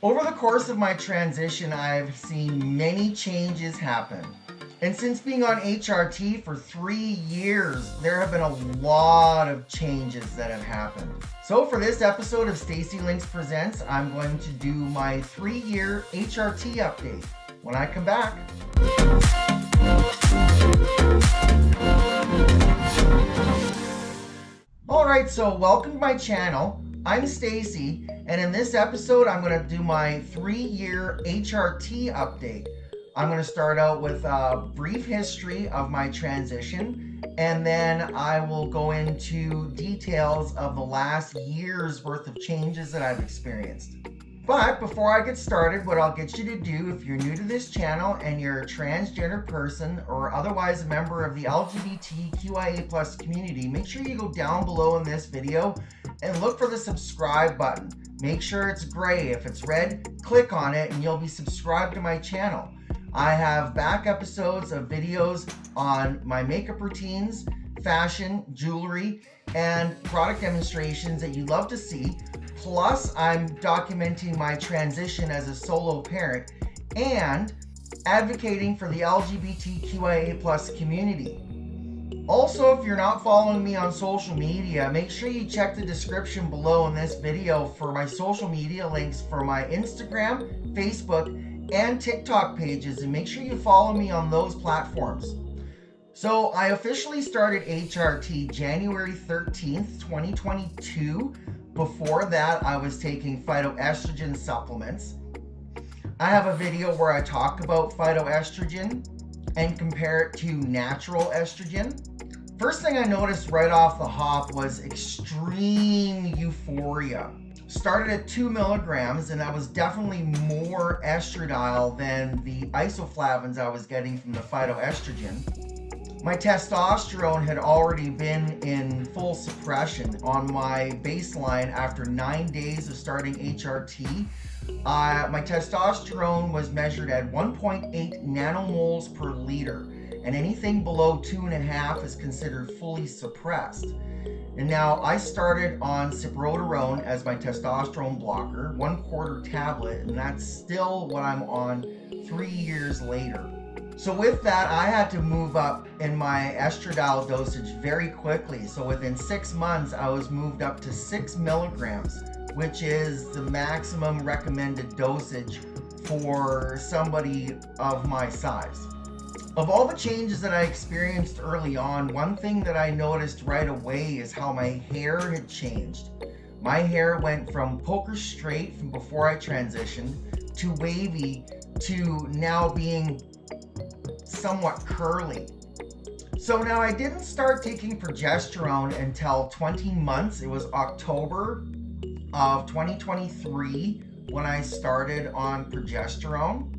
Over the course of my transition, I've seen many changes happen. And since being on HRT for 3 years, there have been a lot of changes that have happened. So for this episode of Stacy Links Presents, I'm going to do my 3-year HRT update. When I come back. Alright, so welcome to my channel. I'm Stacy, and in this episode, I'm going to do my 3-year HRT update. I'm going to start out with a brief history of my transition, and then I will go into details of the last year's worth of changes that I've experienced. But before I get started, what I'll get you to do, if you're new to this channel and you're a transgender person or otherwise a member of the LGBTQIA+ community, make sure you go down below in this video and look for the subscribe button. Make sure it's gray. If it's red, click on it and you'll be subscribed to my channel. I have back episodes of videos on my makeup routines, fashion, jewelry, and product demonstrations that you love to see. Plus, I'm documenting my transition as a solo parent and advocating for the LGBTQIA+ community. Also, if you're not following me on social media, make sure you check the description below in this video for my social media links for my Instagram, Facebook, and TikTok pages, and make sure you follow me on those platforms. So I officially started HRT January 13th, 2022. Before that, I was taking phytoestrogen supplements. I have a video where I talk about phytoestrogen and compare it to natural estrogen. First thing I noticed right off the hop was extreme euphoria. Started at 2 milligrams, and that was definitely more estradiol than the isoflavones I was getting from the phytoestrogen. My testosterone had already been in full suppression on my baseline after 9 days of starting HRT. My testosterone was measured at 1.8 nanomoles per liter, and anything below 2.5 is considered fully suppressed. And now I started on Progesterone as my testosterone blocker, 1/4 tablet, and that's still what I'm on 3 years later. So with that, I had to move up in my estradiol dosage very quickly. So within 6 months, I was moved up to 6 milligrams, which is the maximum recommended dosage for somebody of my size. Of all the changes that I experienced early on, one thing that I noticed right away is how my hair had changed. My hair went from poker straight from before I transitioned to wavy to now being somewhat curly. So now I didn't start taking progesterone until 20 months. It was October of 2023 when I started on progesterone.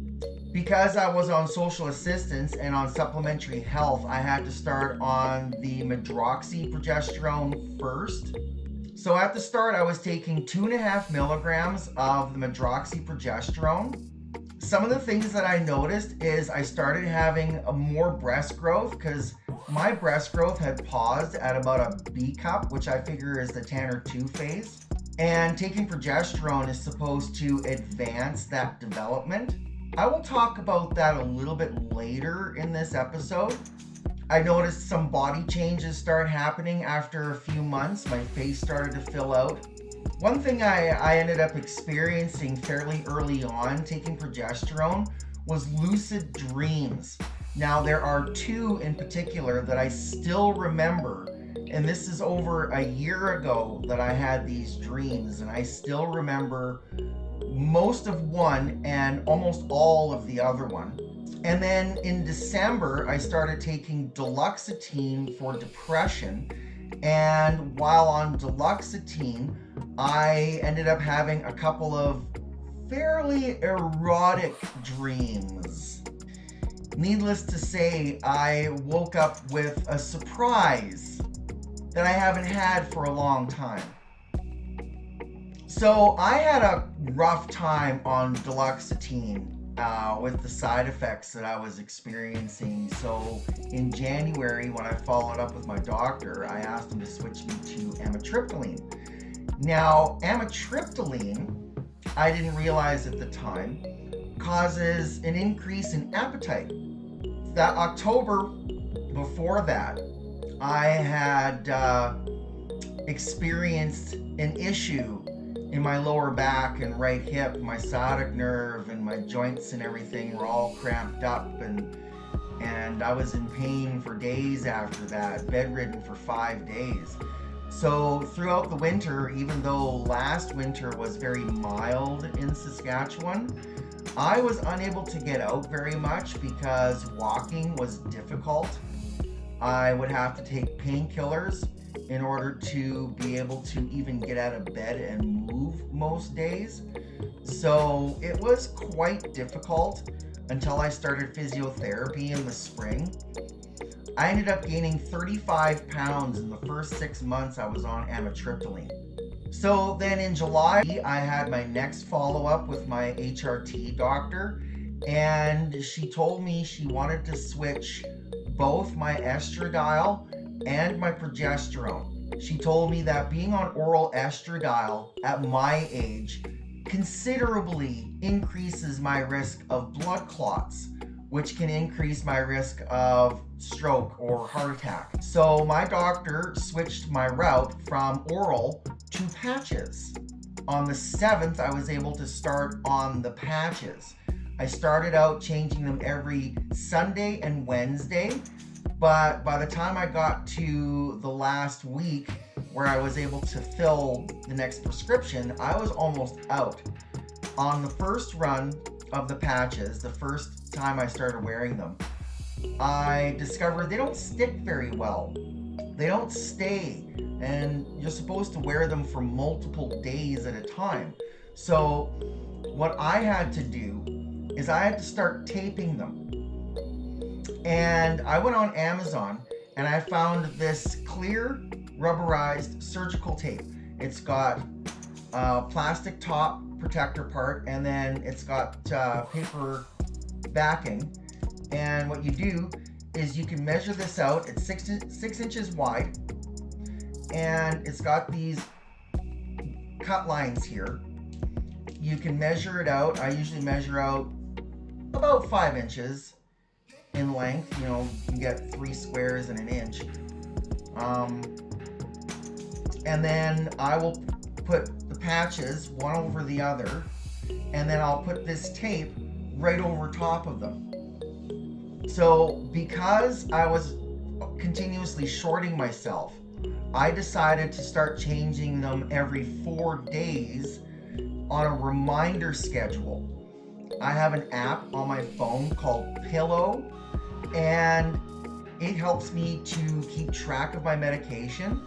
Because I was on social assistance and on supplementary health, I had to start on the medroxyprogesterone first. So at the start, I was taking 2.5 milligrams of the medroxyprogesterone. Some of the things that I noticed is I started having more breast growth because my breast growth had paused at about a B cup, which I figure is the Tanner 2 phase. And taking progesterone is supposed to advance that development. I will talk about that a little bit later in this episode. I noticed some body changes start happening after a few months. My face started to fill out. One thing I ended up experiencing fairly early on taking progesterone was lucid dreams. Now there are 2 in particular that I still remember, and this is over a year ago that I had these dreams, and I still remember most of one and almost all of the other one. And then in December, I started taking duloxetine for depression. And while on duloxetine, I ended up having a couple of fairly erotic dreams. Needless to say, I woke up with a surprise that I haven't had for a long time. So I had a rough time on duloxetine with the side effects that I was experiencing. So in January, when I followed up with my doctor, I asked him to switch me to amitriptyline. Now, amitriptyline I didn't realize at the time, causes an increase in appetite. That October before that, I had experienced an issue in my lower back and right hip. My sciatic nerve and my joints and everything were all cramped up, and I was in pain for days after that, bedridden for 5 days. So throughout the winter, even though last winter was very mild in Saskatchewan, I was unable to get out very much because walking was difficult. I would have to take painkillers in order to be able to even get out of bed and move most days. So it was quite difficult until I started physiotherapy in the spring. I ended up gaining 35 pounds in the first 6 months I was on amitriptyline. So then in July, I had my next follow-up with my HRT doctor, and she told me she wanted to switch both my estradiol and my progesterone. She told me that being on oral estradiol at my age considerably increases my risk of blood clots, which can increase my risk of stroke or heart attack. So my doctor switched my route from oral to patches. On the 7th, I was able to start on the patches. I started out changing them every Sunday and Wednesday, but by the time I got to the last week where I was able to fill the next prescription, I was almost out. On the first run of the patches, the first time I started wearing them, I discovered they don't stick very well. They don't stay, and you're supposed to wear them for multiple days at a time. So what I had to do is I had to start taping them. And I went on Amazon and I found this clear rubberized surgical tape. It's got a plastic top protector part, and then it's got paper backing. And what you do is you can measure this out. It's 6 inches wide, and it's got these cut lines here. You can measure it out. I usually measure out about 5 inches in length. You know, you can get 3 squares in an inch. And then I will put the patches one over the other, and then I'll put this tape right over top of them. So because I was continuously shorting myself, I decided to start changing them every 4 days on a reminder schedule. I have an app on my phone called Pillow, and it helps me to keep track of my medication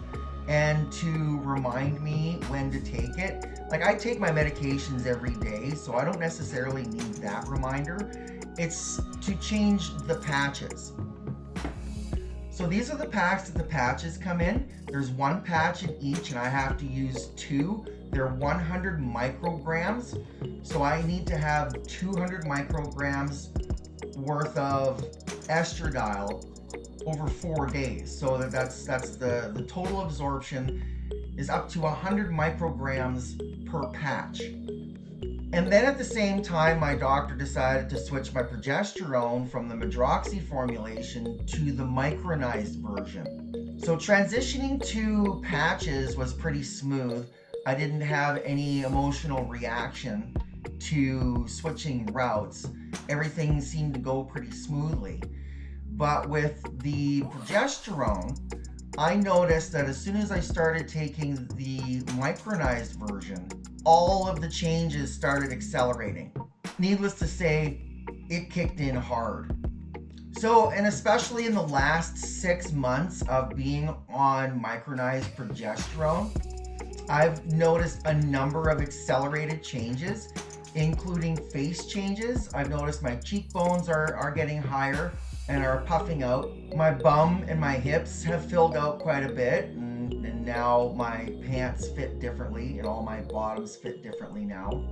and to remind me when to take it. Like, I take my medications every day, so I don't necessarily need that reminder. It's to change the patches. So these are the packs that the patches come in. There's 1 patch in each, and I have to use 2. They're 100 micrograms, so I need to have 200 micrograms worth of estradiol over 4 days. So that's the total absorption is up to 100 micrograms per patch. And then at the same time, my doctor decided to switch my progesterone from the Medroxy formulation to the micronized version. So transitioning to patches was pretty smooth. I didn't have any emotional reaction to switching routes. Everything seemed to go pretty smoothly. But with the progesterone, I noticed that as soon as I started taking the micronized version, all of the changes started accelerating. Needless to say, it kicked in hard. So, and especially in the last 6 months of being on micronized progesterone, I've noticed a number of accelerated changes, including face changes. I've noticed my cheekbones are getting higher and are puffing out. My bum and my hips have filled out quite a bit, and now my pants fit differently and all my bottoms fit differently now.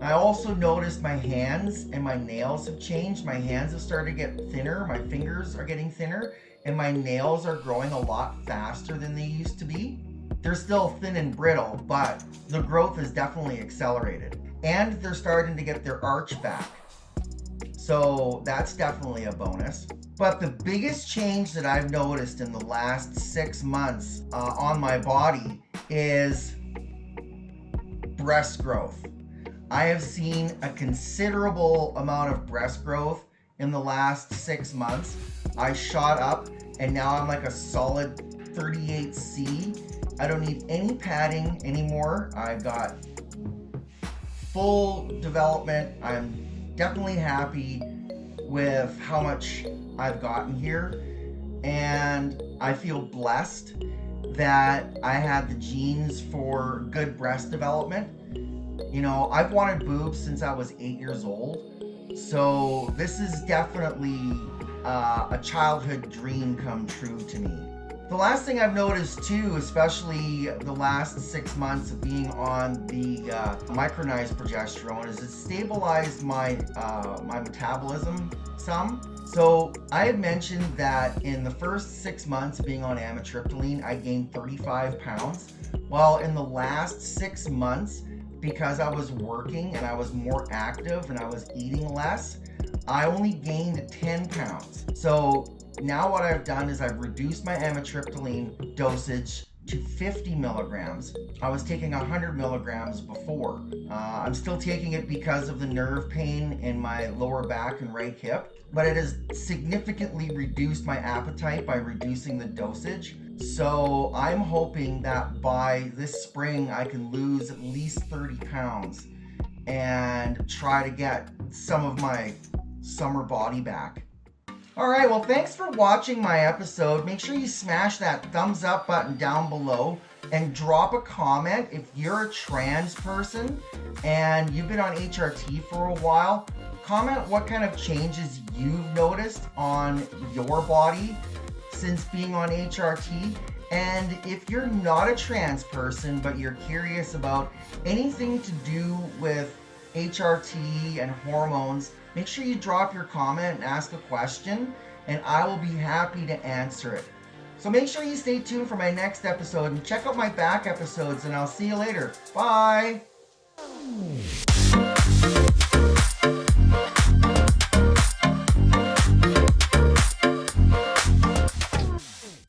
I also noticed my hands and my nails have changed. My hands have started to get thinner, my fingers are getting thinner, and my nails are growing a lot faster than they used to be. They're still thin and brittle, but the growth is definitely accelerated. And they're starting to get their arch back. So that's definitely a bonus. But the biggest change that I've noticed in the last 6 months on my body is breast growth. I have seen a considerable amount of breast growth in the last 6 months. I shot up and now I'm like a solid 38C. I don't need any padding anymore. I've got full development. I'm definitely happy with how much I've gotten here, and I feel blessed that I had the genes for good breast development. You know, I've wanted boobs since I was 8 years old, so this is definitely a childhood dream come true to me. The last thing I've noticed too, especially the last 6 months of being on the micronized progesterone, is it stabilized my metabolism some. So I had mentioned that in the first 6 months of being on amitriptyline, I gained 35 pounds. Well, in the last 6 months, because I was working and I was more active and I was eating less, I only gained 10 pounds. So now what I've done is I've reduced my amitriptyline dosage to 50 milligrams. I was taking 100 milligrams before. I'm still taking it because of the nerve pain in my lower back and right hip, but it has significantly reduced my appetite by reducing the dosage. So I'm hoping that by this spring I can lose at least 30 pounds and try to get some of my summer body back. Alright, well thanks for watching my episode. Make sure you smash that thumbs up button down below and drop a comment if you're a trans person and you've been on HRT for a while. Comment what kind of changes you've noticed on your body since being on HRT. And if you're not a trans person but you're curious about anything to do with HRT and hormones, make sure you drop your comment and ask a question, and I will be happy to answer it. So make sure you stay tuned for my next episode and check out my back episodes, and I'll see you later. Bye!